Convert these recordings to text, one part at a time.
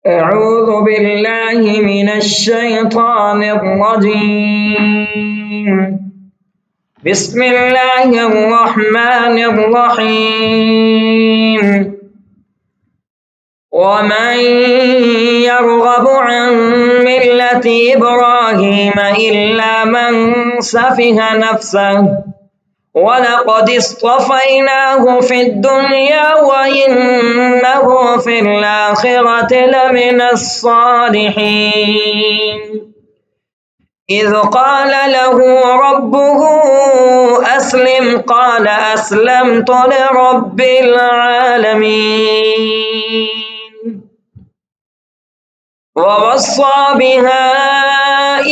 أعوذ بالله من الشيطان الرجيم. بسم الله الرحمن الرحيم. ومن يرغب عن ملة إبراهيم إلا من سفه نفسه ولقد اصطفيناه في الدنيا وإنه في الآخرة لمن الصالحين. إذ قال له ربه أسلم قال أسلمت لرب العالمين. ووصى بها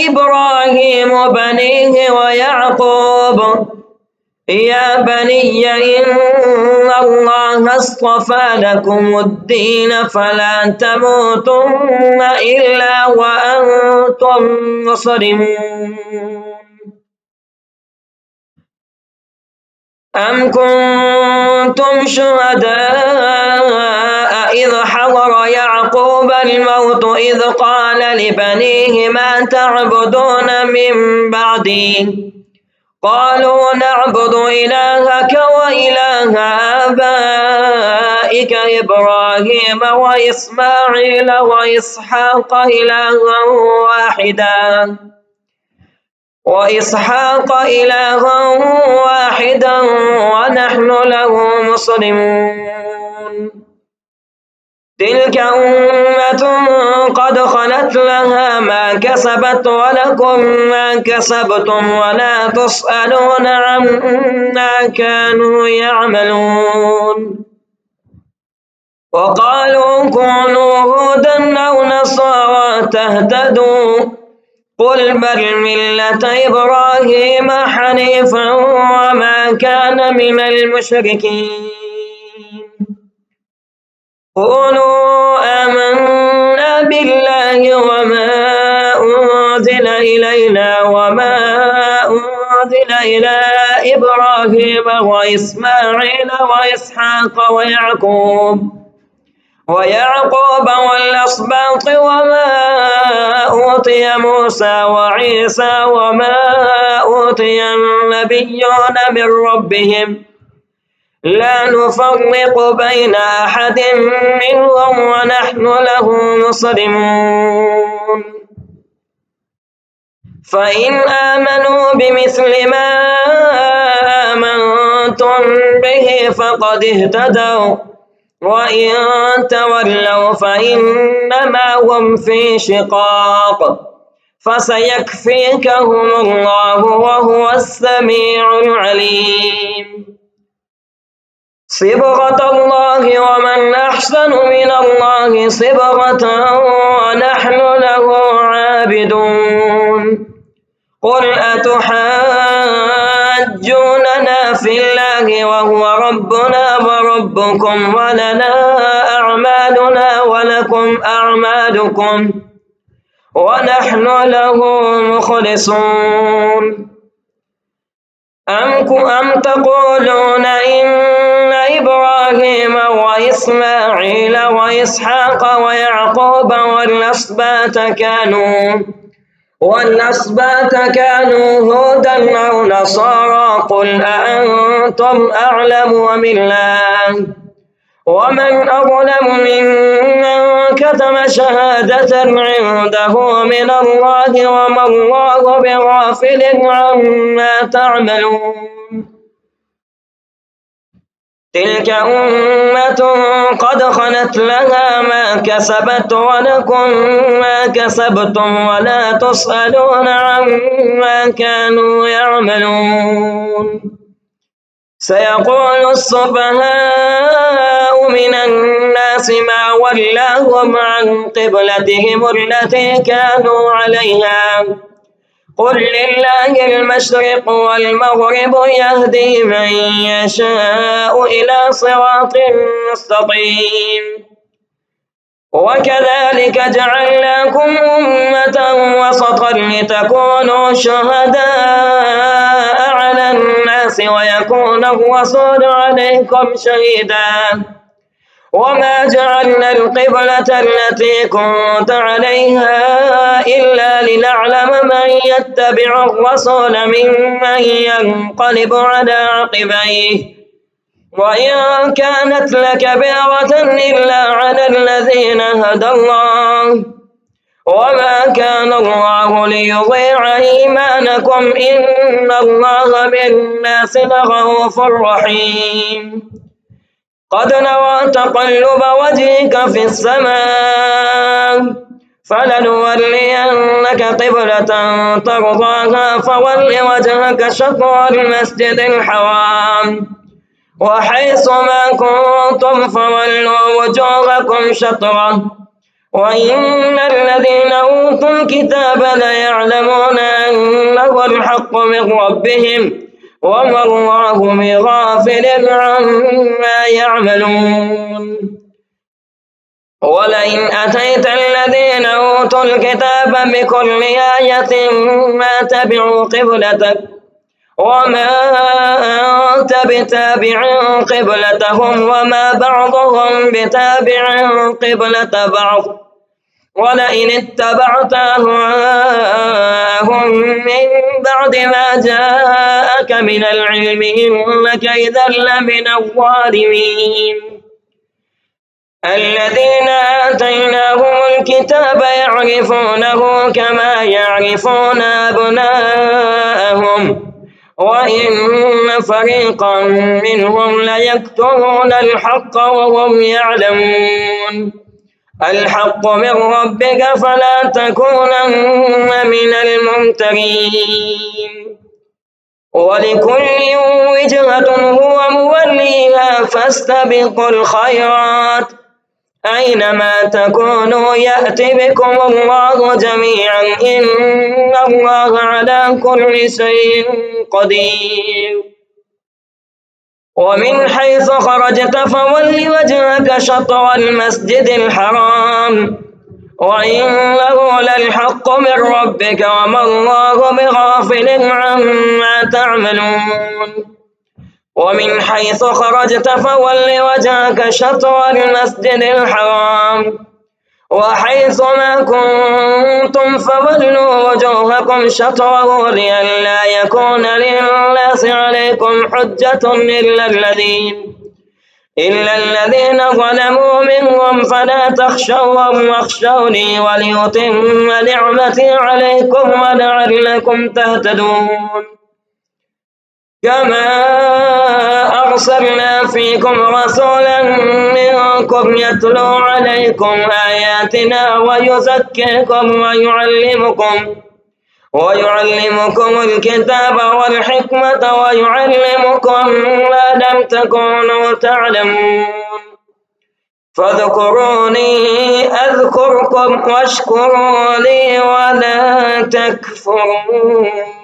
إبراهيم بنيه ويعقوب يا بني إن الله اصطفى لكم الدين فلا تموتن إلا وأنتم مسلمون. أم كنتم شهداء إذ حضر يعقوب الموت إذ قال لبنيه ما تعبدون من بعدي قالوا نعبد إلهك وإله آبائك إبراهيم وإسماعيل وإسحاق إلها واحدا ونحن له مسلمون. تلك أمة قد خلت لها ما كسبت ولكم ما كسبتم ولا تسألون عما كانوا يعملون. وقالوا كونوا هودا أو نصارى تهتدوا قل بل ملة إبراهيم حنيفا وما كان من المشركين. قولوا آمنا بالله وما أنزل إلينا وما أنزل إلى إبراهيم وإسماعيل وإسحاق ويعقوب والأسباط وما أوتي موسى وعيسى وما أوتي النبيون من ربهم لا نفرق بين أحد منهم ونحن له مسلمون. فإن آمنوا بمثل ما آمنتم به فقد اهتدوا وإن تولوا فإنما هم في شقاق فسيكفيكهم الله وهو السميع العليم. صبغة الله ومن أحسن من الله صبغة ونحن له عابدون. قل أتحاجوننا في الله وهو ربنا وربكم ولنا أعمالنا ولكم أعمالكم ونحن له مخلصون. أم تقولون إن إبراهيم وإسماعيل وإسحاق ويعقوب والأسباط كانوا هودا أو نصارى قل أأنتم أعلم أم الله ومن أظلم ممن كتم شهادة عنده من الله وما الله بغافل عما تعملون. تلك أمة قد خلت لها ما كسبت ولكم ما كسبتم ولا تسألون عما كانوا يعملون. سيقول السفهاء من الناس ما ولاهم عن قبلتهم التي كانوا عليها قل لله المشرق والمغرب يهدي من يشاء إلى صراط مستقيم. وكذلك جعلناكم أمة وسطا لتكونوا شهداء على الناس ويكون الرسول عليكم شهيدا وما جعلنا القبلة التي كنت عليها إلا لنعلم من يتبع الرسول ممن ينقلب على عقبيه وإن كانت لكبيرة إلا على الذين هدى الله وما كان الله ليضيع إيمانكم إن الله بالناس لرءوف رحيم قد نرى تقلب وجهك في السماء فلنولينك قبلة ترضاها فول وجهك شطر المسجد الحرام وحيث ما كنتم فولوا وجوهكم شطره وإن الذين أوتوا الكتاب ليعلمون أنه الحق من ربهم وما الله بغافل عما يعملون ولئن أتيت الذين أوتوا الكتاب بكل آية ما تبعوا قبلتك وما أنت بتابع قبلتهم وما بعضهم بتابع قبلة بعض ولئن اتبعت أهواءهم من بعد ما جاءك من العلم إنك إذا لمن الظالمين الذين آتيناهم الكتاب يعرفونه كما يعرفون أبناءهم وإن فريقا منهم ليكتمون الحق وهم يعلمون الحق من ربك فلا تكونن من الممترين ولكل وجهة هو موليها فاستبقوا الخيرات أينما تكونوا يأتي بكم الله جميعا إن الله على كل شيء قدير ومن حيث خرجت فول وجهك شطر المسجد الحرام وإنه للحق من ربك وما الله بغافل عما تعملون ومن حيث خرجت فول وجهك شطر المسجد الحرام وحيث ما كنتم فولوا وجوهكم شطره لئلا يكون للناس عليكم حجة إلا الذين ظلموا منهم فلا تخشوهم واخشوني وليتم نعمتي عليكم ولعلكم تهتدون كما أرسلنا فيكم رسولا منكم يتلو عليكم آياتنا ويزكيكم ويعلمكم الكتاب والحكمة ويعلمكم ما لم تكونوا تعلمون فاذكروني أذكركم واشكروا لي ولا تكفرون